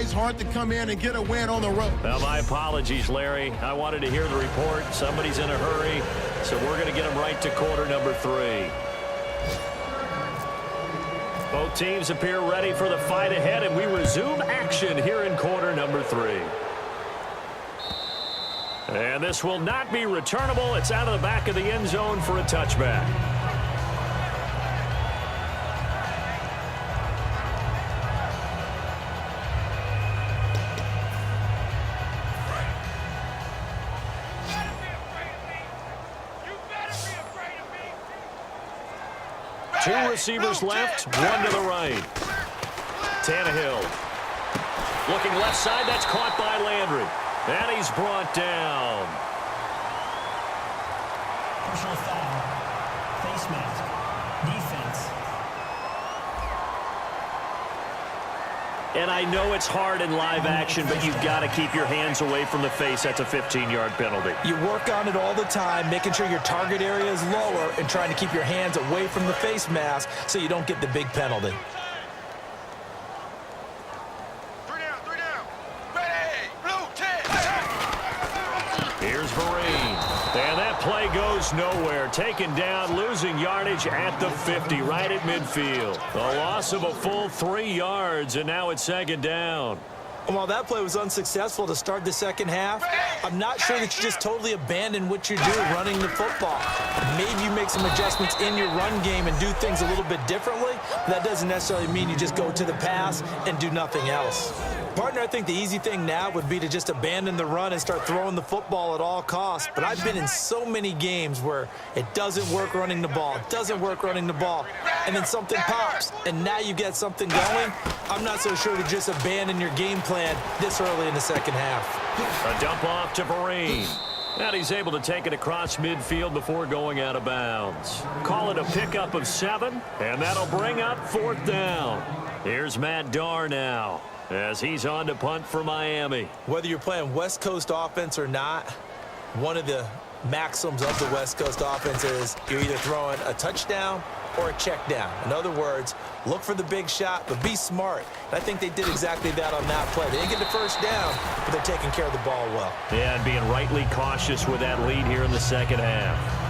always hard to come in and get a win on the road. Well, my apologies, Larry. I wanted to hear the report. Somebody's in a hurry, so we're going to get them right to quarter number 3. Both teams appear ready for the fight ahead, and we resume action here in quarter number 3. And this will not be returnable. It's out of the back of the end zone for a touchback. Two receivers left, one to the right. Tannehill. Looking left side, that's caught by Landry. And he's brought down. Personal foul. Face mask. Defense. And I know it's hard in live action, but you've got to keep your hands away from the face. That's a 15-yard penalty. You work on it all the time, making sure your target area is lower and trying to keep your hands away from the face mask so you don't get the big penalty. Here's Vereen. And that play goes nowhere. Taken down, losing yardage at the 50, right at midfield. A loss of a full 3 yards, and now it's second down. And while that play was unsuccessful to start the second half, I'm not sure that you just totally abandon what you're doing running the football. Maybe you make some adjustments in your run game and do things a little bit differently. But that doesn't necessarily mean you just go to the pass and do nothing else. Partner, I think the easy thing now would be to just abandon the run and start throwing the football at all costs. But I've been in so many games where it doesn't work running the ball, and then something pops, and now you get something going. I'm not so sure to just abandon your game plan this early in the second half. A dump off to Vereen. And he's able to take it across midfield before going out of bounds. Call it a pickup of 7, and that'll bring up 4th down. Here's Matt Darr now, as he's on to punt for Miami. Whether you're playing West Coast offense or not, one of the maxims of the West Coast offense is you're either throwing a touchdown or a check down. In other words, look for the big shot, but be smart. And I think they did exactly that on that play. They didn't get the first down, but they're taking care of the ball well. Yeah, and being rightly cautious with that lead here in the second half.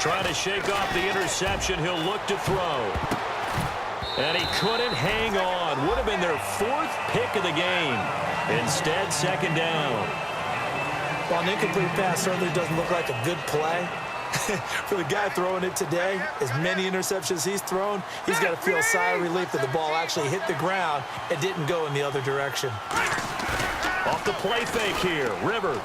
Trying to shake off the interception. He'll look to throw. And he couldn't hang on. Would have been their 4th pick of the game. Instead, second down. Well, an incomplete pass certainly doesn't look like a good play. For the guy throwing it today, as many interceptions he's thrown, he's got to feel a sigh of relief that the ball actually hit the ground and didn't go in the other direction. Off the play fake here, Rivers.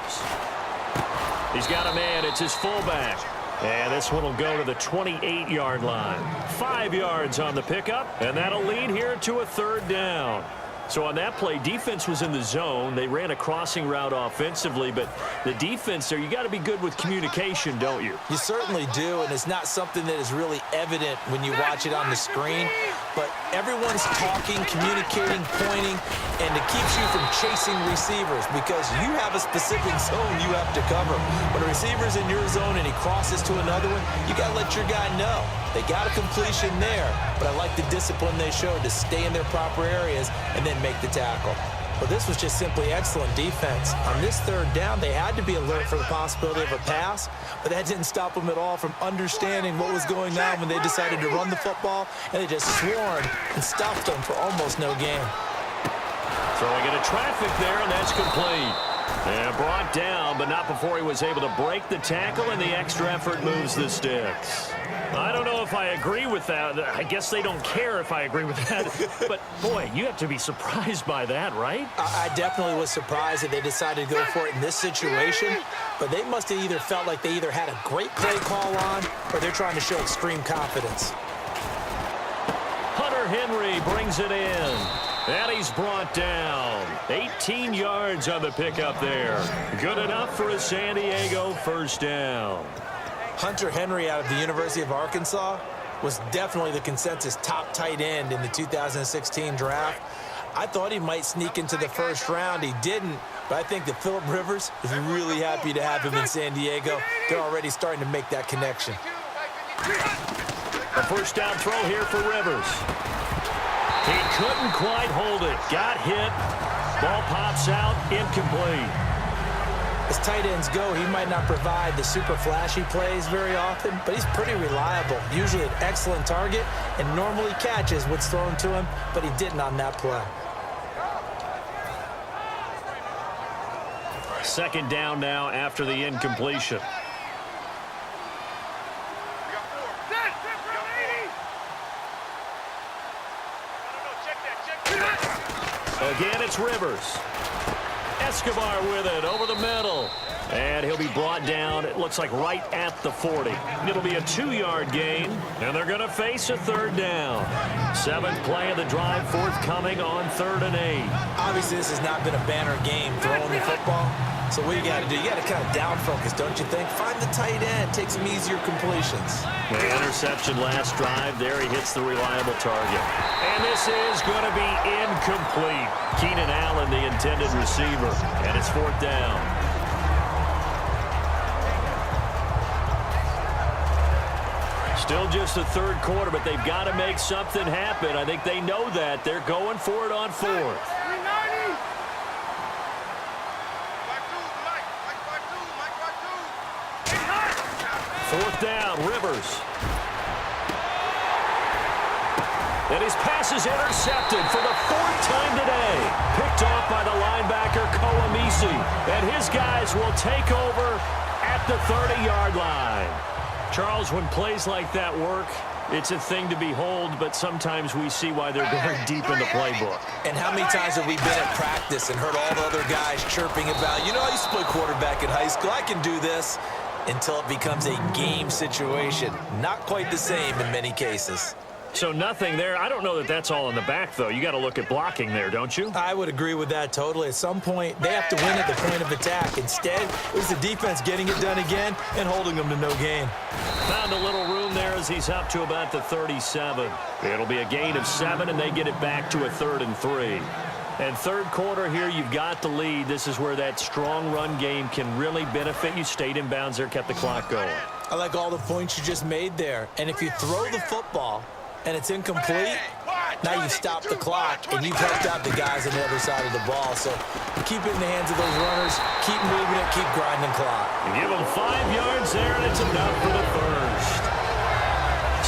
He's got a man. It's his fullback. And this one will go to the 28-yard line. 5 yards on the pickup, and that'll lead here to a 3rd down. So on that play, defense was in the zone. They ran a crossing route offensively, but the defense there, you got to be good with communication, don't you? You certainly do, and it's not something that is really evident when you watch it on the screen. But everyone's talking, communicating, pointing, and it keeps you from chasing receivers because you have a specific zone you have to cover. When a receiver's in your zone and he crosses to another one, you got to let your guy know. They got a completion there, but I like the discipline they showed to stay in their proper areas and then make the tackle. Well, this was just simply excellent defense. On this 3rd down, they had to be alert for the possibility of a pass, but that didn't stop them at all from understanding what was going on when they decided to run the football, and they just swarmed and stopped them for almost no gain. Throwing into traffic there, and that's complete. And brought down, but not before he was able to break the tackle, and the extra effort moves the sticks. I don't know if I agree with that. I guess they don't care if I agree with that. But, boy, you have to be surprised by that, right? I definitely was surprised that they decided to go for it in this situation. But they must have either felt like they either had a great play call on or they're trying to show extreme confidence. Hunter Henry brings it in. And he's brought down. 18 yards on the pickup there. Good enough for a San Diego 1st down. Hunter Henry out of the University of Arkansas, was definitely the consensus top tight end in the 2016 draft. I thought he might sneak into the first round. He didn't, but I think that Phillip Rivers is really happy to have him in San Diego. They're already starting to make that connection. A first down throw here for Rivers. He couldn't quite hold it. Got hit. Ball pops out, incomplete. As tight ends go, he might not provide the super flashy plays very often, but he's pretty reliable. Usually an excellent target and normally catches what's thrown to him, but he didn't on that play. Second down now after the incompletion. Again, it's Rivers. Escobar with it over the middle. And he'll be brought down, it looks like right at the 40. It'll be a 2-yard gain, and they're going to face a third down. 7th play of the drive forthcoming on 3rd and 8. Obviously, this has not been a banner game throwing the football. So what you got to do, you got to kind of down focus, don't you think? Find the tight end, take some easier completions. The interception last drive, there he hits the reliable target. And this is going to be incomplete. Keenan Allen, the intended receiver, and it's 4th down. Still just the third quarter, but they've got to make something happen. I think they know that. They're going for it on 4th. Fourth down, Rivers. And his pass is intercepted for the 4th time today. Picked off by the linebacker, Koamisi. And his guys will take over at the 30-yard line. Charles, when plays like that work, it's a thing to behold, but sometimes we see why they're going deep in the playbook. And how many times have we been at practice and heard all the other guys chirping about, you know, I used to play quarterback in high school, I can do this, until it becomes a game situation. Not quite the same in many cases. So nothing there. I don't know that that's all in the back, though. You got to look at blocking there, don't you? I would agree with that totally. At some point, they have to win at the point of attack. Instead, it was the defense getting it done again and holding them to no gain. Found a little room there as he's up to about the 37. It'll be a gain of 7, and they get it back to a 3rd and 3. And third quarter here, you've got the lead. This is where that strong run game can really benefit you. Stayed in bounds there, kept the clock going. I like all the points you just made there. And if you throw the football and it's incomplete, now you stop the clock and you've helped out the guys on the other side of the ball. So keep it in the hands of those runners, keep moving it, keep grinding clock. You give them 5 yards there, and it's enough for the first.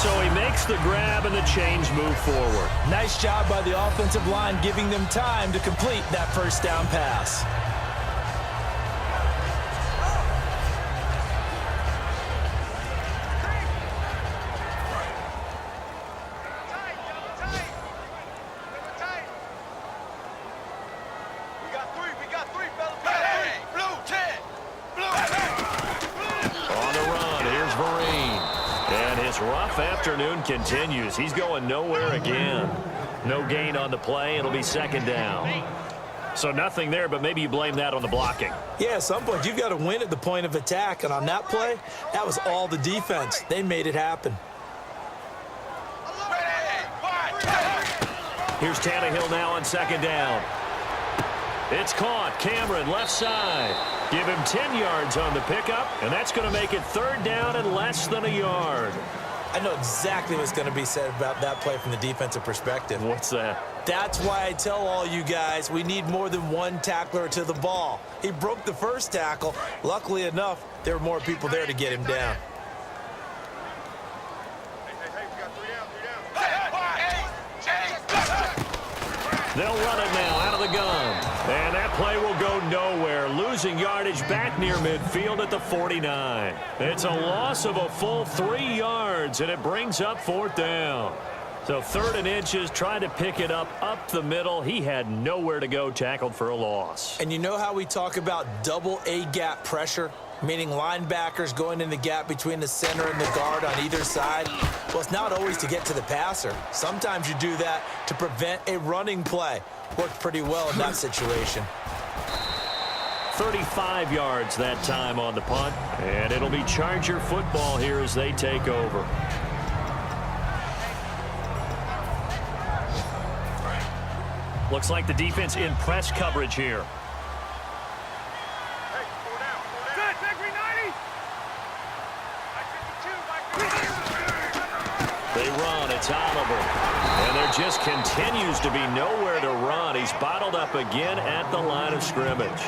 So he makes the grab and the change move forward. Nice job by the offensive line giving them time to complete that first down pass. Rough afternoon continues. He's going nowhere again. No gain on the play. It'll be 2nd down. So nothing there, but maybe you blame that on the blocking. Yeah, at some point, you've got to win at the point of attack. And on that play, that was all the defense. They made it happen. Here's Tannehill now on 2nd down. It's caught. Cameron, left side. Give him 10 yards on the pickup, and that's going to make it 3rd down and less than a yard. I know exactly what's going to be said about that play from the defensive perspective. What's that? That's why I tell all you guys we need more than one tackler to the ball. He broke the first tackle. Luckily enough, there were more people there to get him down. They'll run it now out of the gun. And that play will go nowhere. Losing yardage back near midfield at the 49. It's a loss of a full 3 yards, and it brings up 4th down. So 3rd and inches, trying to pick it up the middle. He had nowhere to go, tackled for a loss. And you know how we talk about double A-gap pressure? Meaning linebackers going in the gap between the center and the guard on either side. Well, it's not always to get to the passer. Sometimes you do that to prevent a running play. Worked pretty well in that situation. 35 yards that time on the punt. And it'll be Charger football here as they take over. Looks like the defense in press coverage here. They run. It's Oliver. And there just continues to be nowhere to run. He's bottled up again at the line of scrimmage.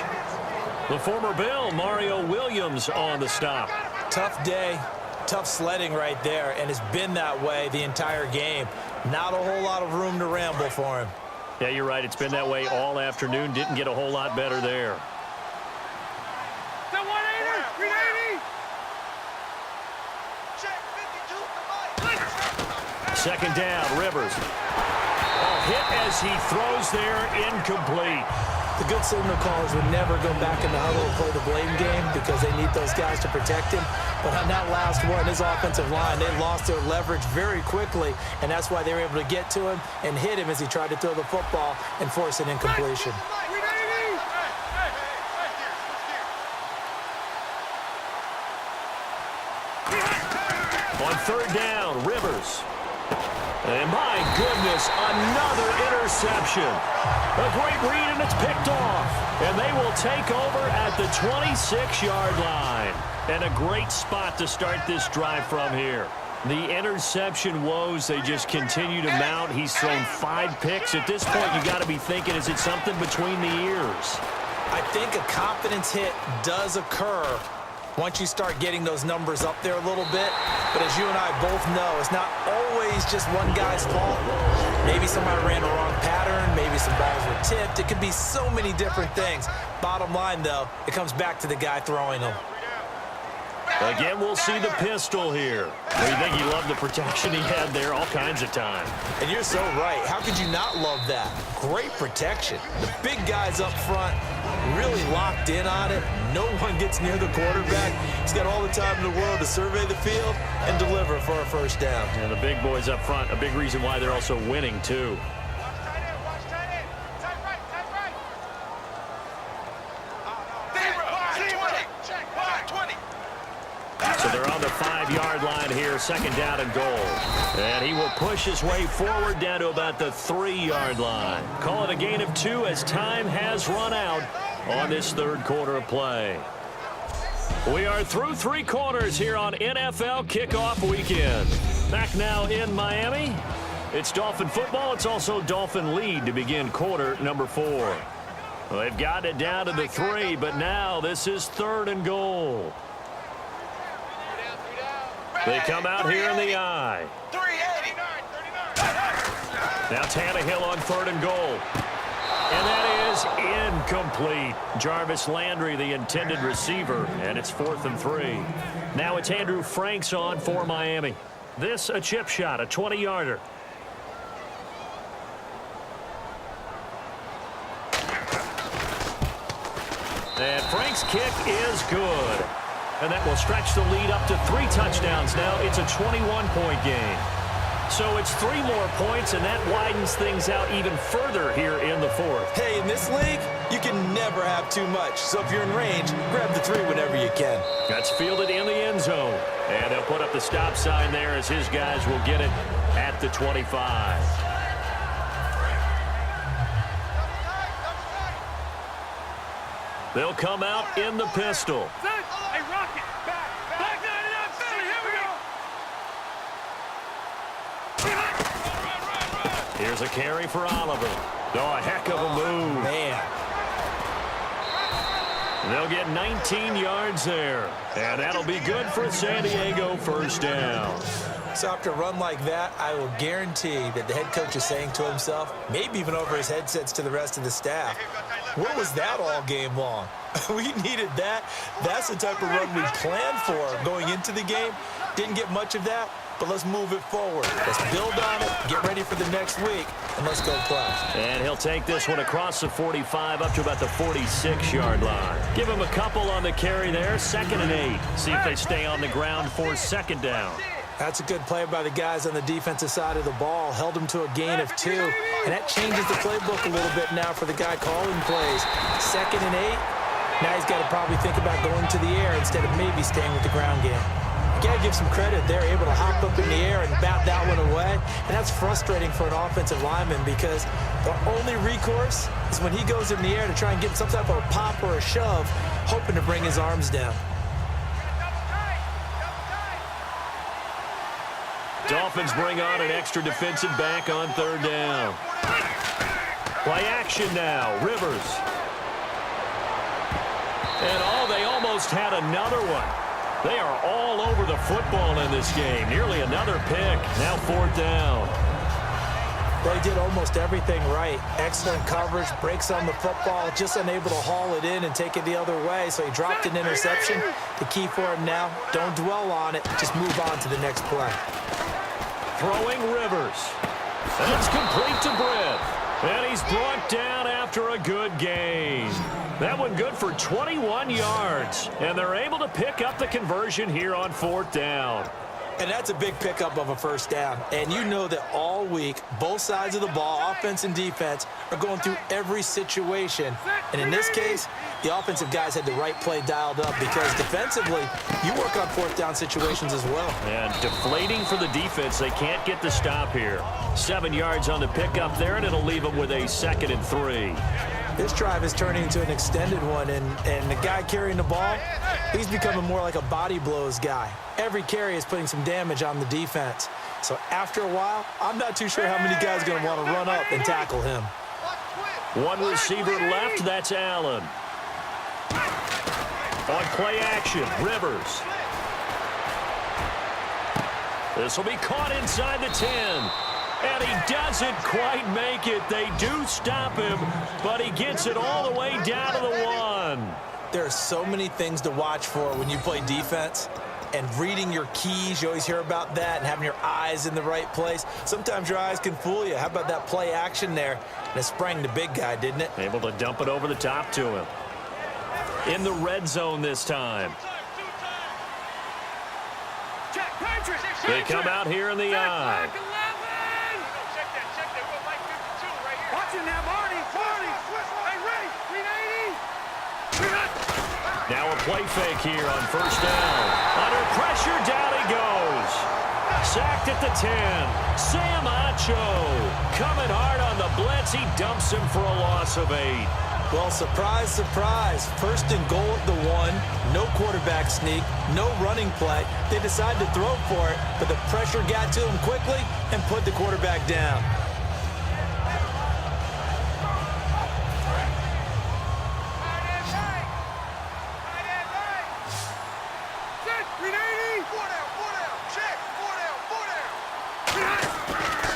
The former Bill, Mario Williams, on the stop. Tough day, tough sledding right there, and it's been that way the entire game. Not a whole lot of room to ramble for him. Yeah, you're right. It's been that way all afternoon. Didn't get a whole lot better there. Second down, Rivers. Hit as he throws there, incomplete. The good signal callers would never go back in the huddle and play the blame game because they need those guys to protect him. But on that last one, his offensive line, they lost their leverage very quickly, and that's why they were able to get to him and hit him as he tried to throw the football and force an incompletion. On third down, Rivers. And my goodness, another interception. A great read, and it's picked off. And they will take over at the 26-yard line. And a great spot to start this drive from here. The interception woes, they just continue to mount. He's thrown 5 picks. At this point, you got to be thinking, is it something between the ears? I think a confidence hit does occur once you start getting those numbers up there a little bit. But as you and I both know, it's not always just one guy's fault. Maybe somebody ran the wrong pattern. Maybe some balls were tipped. It could be so many different things. Bottom line, though, it comes back to the guy throwing them. Again, we'll see the pistol here. Well, you think he loved the protection he had there all kinds of time. And you're so right. How could you not love that? Great protection. The big guys up front really locked in on it. No one gets near the quarterback. He's got all the time in the world to survey the field and deliver for a first down. And the big boys up front, a big reason why they're also winning, too. So they're on the 5-yard line here, second down and goal. And he will push his way forward down to about the 3-yard line. Call it a gain of 2 as time has run out on this third quarter of play. We are through 3 quarters here on NFL Kickoff Weekend. Back now in Miami. It's Dolphin football. It's also Dolphin lead to begin quarter number 4. Well, they've got it down to the 3, but now this is third and goal. They come out here in the I. Now Tannehill on third and goal. And that is incomplete. Jarvis Landry, the intended receiver, and it's 4th and 3. Now it's Andrew Franks on for Miami. This a chip shot, a 20-yarder. And Frank's kick is good. And that will stretch the lead up to 3 touchdowns now. It's a 21-point game. So it's 3 more points, and that widens things out even further here in the 4th. Hey, in this league, you can never have too much. So if you're in range, grab the 3 whenever you can. That's fielded in the end zone. And they'll put up the stop sign there as his guys will get it at the 25. They'll come out in the pistol. Hey, Rocket, back 99, Philly, here we go. Here's a carry for Oliver. Oh, a heck of a move. Man. They'll get 19 yards there. And that'll be good for San Diego, first down. So after a run like that, I will guarantee that the head coach is saying to himself, maybe even over his headsets to the rest of the staff, what was that all game long? We needed that. That's the type of run we planned for going into the game. Didn't get much of that, but let's move it forward. Let's build on it, get ready for the next week, and let's go play. And he'll take this one across the 45 up to about the 46-yard line. Give him a couple on the carry there, 2nd and 8. See if they stay on the ground for second down. That's a good play by the guys on the defensive side of the ball. Held them to a gain of 2. And that changes the playbook a little bit now for the guy calling plays. 2nd and 8. Now he's got to probably think about going to the air instead of maybe staying with the ground game. got to give some credit. They're able to hop up in the air and bat that one away. And that's frustrating for an offensive lineman because the only recourse is when he goes in the air to try and get some type of a pop or a shove, hoping to bring his arms down. Dolphins bring on an extra defensive back on third down. Play action now. Rivers. And they almost had another one. They are all over the football in this game. Nearly another pick. Now fourth down. They did almost everything right. Excellent coverage, breaks on the football, just unable to haul it in and take it the other way. So he dropped an interception. The key for him now, don't dwell on it. Just move on to the next play. Throwing Rivers. That's complete to Britt. And he's brought down after a good gain. That one good for 21 yards. And they're able to pick up the conversion here on fourth down. And that's a big pickup of a first down. And you know that all week, both sides of the ball, offense and defense, are going through every situation. And in this case, the offensive guys had the right play dialed up because defensively, you work on fourth down situations as well. And deflating for the defense. They can't get the stop here. 7 yards on the pickup there, and it'll leave them with a 2nd and 3. This drive is turning into an extended one, and the guy carrying the ball, he's becoming more like a body blows guy. Every carry is putting some damage on the defense. So after a while, I'm not too sure how many guys are going to want to run up and tackle him. One receiver left, that's Allen. On play action, Rivers. This will be caught inside the 10. And he doesn't quite make it. They do stop him, but he gets it all the way down to the 1. There are so many things to watch for when you play defense. And reading your keys, you always hear about that, and having your eyes in the right place. Sometimes your eyes can fool you. How about that play action there? And it sprang the big guy, didn't it? Able to dump it over the top to him. In the red zone this time. They come out here in the eye. Now a play fake here on first down. Under pressure, down he goes. Sacked at the 10. Sam Acho coming hard on the blitz. He dumps him for a loss of 8. Well, surprise, surprise. First and goal at the 1. No quarterback sneak. No running play. They decide to throw for it, but the pressure got to him quickly and put the quarterback down.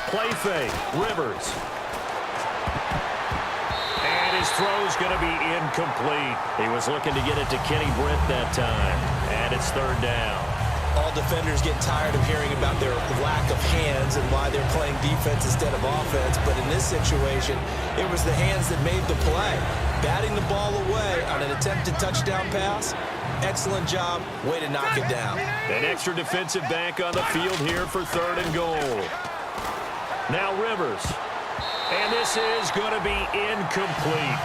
Play fake, Rivers. And his throw's going to be incomplete. He was looking to get it to Kenny Britt that time. And it's third down. All defenders get tired of hearing about their lack of hands and why they're playing defense instead of offense. But in this situation, it was the hands that made the play. Batting the ball away on an attempted touchdown pass. Excellent job. Way to knock it down. An extra defensive back on the field here for third and goal. Now Rivers. And this is going to be incomplete.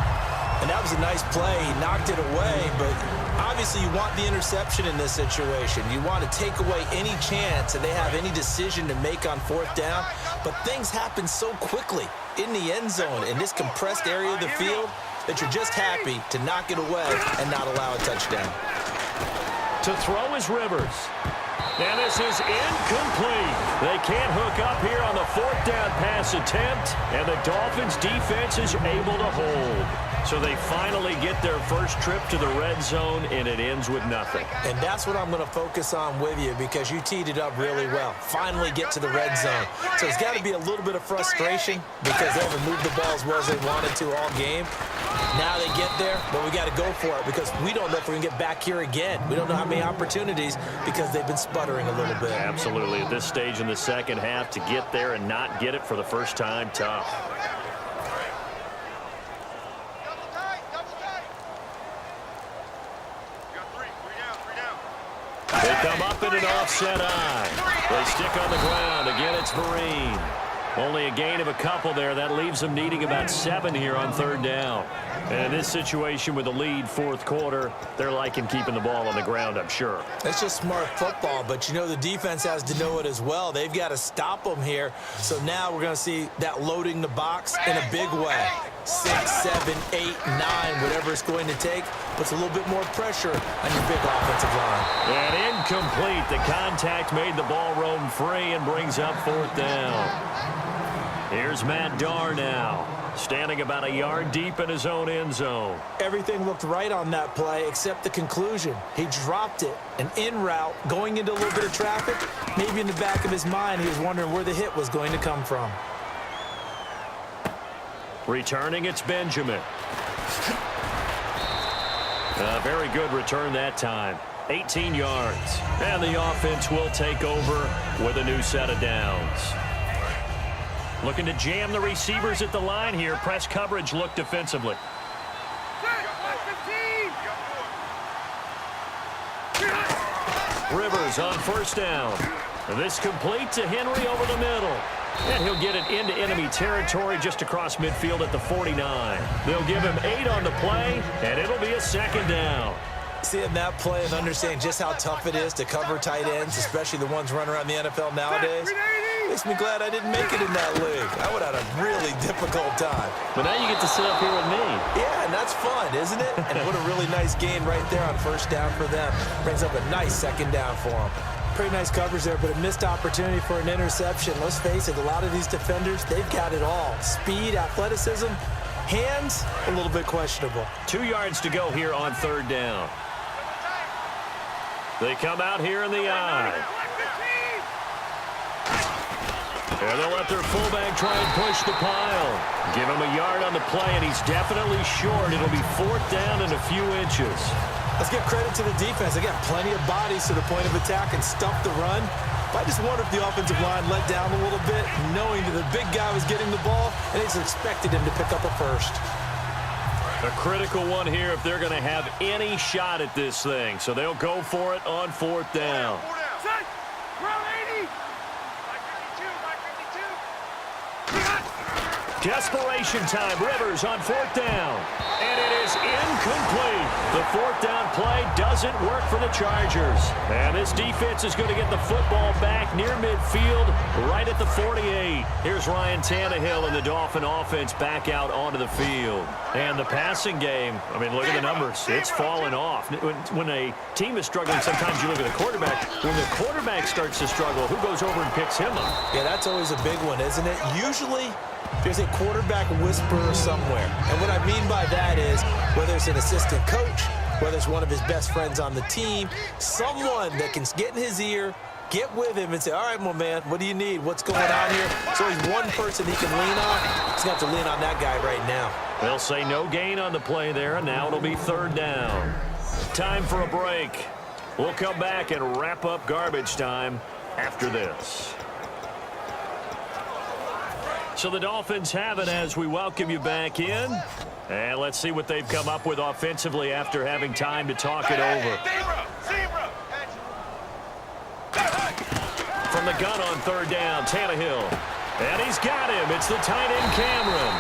And that was a nice play. He knocked it away, but obviously you want the interception in this situation. You want to take away any chance that they have any decision to make on fourth down. But things happen so quickly in the end zone in this compressed area of the field that you're just happy to knock it away and not allow a touchdown. To throw is Rivers. And this is incomplete. They can't hook up here on the fourth down pass attempt, and the Dolphins defense is able to hold. So they finally get their first trip to the red zone, and it ends with nothing. And that's what I'm going to focus on with you because you teed it up really well. Finally get to the red zone. So it's got to be a little bit of frustration because they haven't moved the ball as well as they wanted to all game. Now they get there, but we got to go for it because we don't know if we're going to get back here again. We don't know how many opportunities because they've been sputtering a little bit. Absolutely. At this stage in the second half, to get there and not get it for the first time, tough. They come up in an offset eye. They stick on the ground. Again, it's Vereen. Only a gain of a couple there. That leaves them needing about 7 here on third down. And in this situation with the lead fourth quarter, they're liking keeping the ball on the ground, I'm sure. That's just smart football, but you know the defense has to know it as well. They've got to stop them here. So now we're going to see that loading the box in a big way. 6, 7, 8, 9, whatever it's going to take, puts a little bit more pressure on your big offensive line. And incomplete. The contact made the ball roam free and brings up fourth down. Here's Matt Darr now, standing about a yard deep in his own end zone. Everything looked right on that play except the conclusion. He dropped it, an in route, going into a little bit of traffic. Maybe in the back of his mind, he was wondering where the hit was going to come from. Returning, it's Benjamin. A very good return that time. 18 yards. And the offense will take over with a new set of downs. Looking to jam the receivers at the line here. Press coverage look defensively. Rivers on first down. And this complete to Henry over the middle. And he'll get it into enemy territory just across midfield at the 49. They'll give him 8 on the play, and it'll be a second down. Seeing that play and understanding just how tough it is to cover tight ends, especially the ones running around the NFL nowadays, makes me glad I didn't make it in that league. I would have had a really difficult time. But now you get to sit up here with me. Yeah, and that's fun, isn't it? And what a really nice gain right there on first down for them. Brings up a nice second down for them. Pretty nice coverage there, but a missed opportunity for an interception. Let's face it, a lot of these defenders, they've got it all. Speed, athleticism, hands, a little bit questionable. 2 yards to go here on third down. They come out here in the eye. And they'll let their fullback try and push the pile. Give him a yard on the play, and he's definitely short. It'll be fourth down and a few inches. Let's give credit to the defense. They got plenty of bodies to the point of attack and stuff the run. But I just wonder if the offensive line let down a little bit, knowing that the big guy was getting the ball, and they just expected him to pick up a first. A critical one here if they're going to have any shot at this thing. So they'll go for it on fourth down. Desperation time. Rivers on fourth down. And it is incomplete. The fourth down play doesn't work for the Chargers. And this defense is going to get the football back near midfield, right at the 48. Here's Ryan Tannehill and the Dolphin offense back out onto the field. And the passing game, I mean, look at the numbers. It's fallen off. When a team is struggling, sometimes you look at the quarterback. When the quarterback starts to struggle, who goes over and picks him up? Yeah, that's always a big one, isn't it? Usually, there's a quarterback whisperer somewhere. And what I mean by that is, whether it's an assistant coach, whether it's one of his best friends on the team, someone that can get in his ear, get with him and say, all right, my man, what do you need? What's going on here? So he's one person he can lean on. He's going to have to lean on that guy right now. They'll say no gain on the play there, and now it'll be third down. Time for a break. We'll come back and wrap up garbage time after this. So the Dolphins have it as we welcome you back in. And let's see what they've come up with offensively after having time to talk it over. From the gun on third down, Tannehill. And he's got him. It's the tight end, Cameron.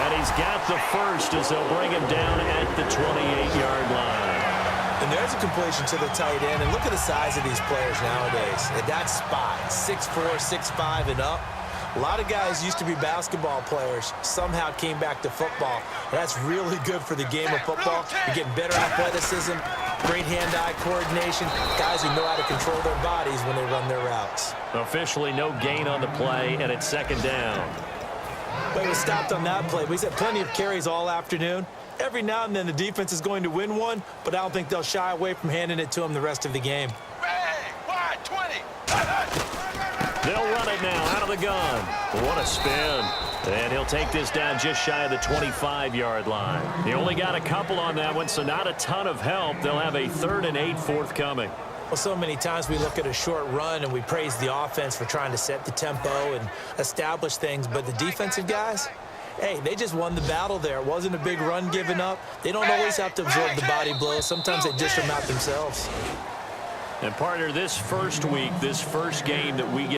And he's got the first as they'll bring him down at the 28-yard line. And there's a completion to the tight end. And look at the size of these players nowadays. At that spot, 6'4", 6'5", and up. A lot of guys used to be basketball players, somehow came back to football. That's really good for the game of football. You're getting better athleticism, great hand-eye coordination, guys who know how to control their bodies when they run their routes. Officially no gain on the play, and it's second down. But he was stopped on that play. He's had plenty of carries all afternoon. Every now and then the defense is going to win one, but I don't think they'll shy away from handing it to him the rest of the game. Wide, 20. They'll run it now out of the gun. What a spin. And he'll take this down just shy of the 25-yard line. He only got a couple on that one, so not a ton of help. They'll have a 3rd and 8 forthcoming. Well, so many times we look at a short run and we praise the offense for trying to set the tempo and establish things, but the defensive guys, hey, they just won the battle there. It wasn't a big run given up. They don't always have to absorb the body blows. Sometimes they dish them out themselves. And partner, this first week, this first game that we get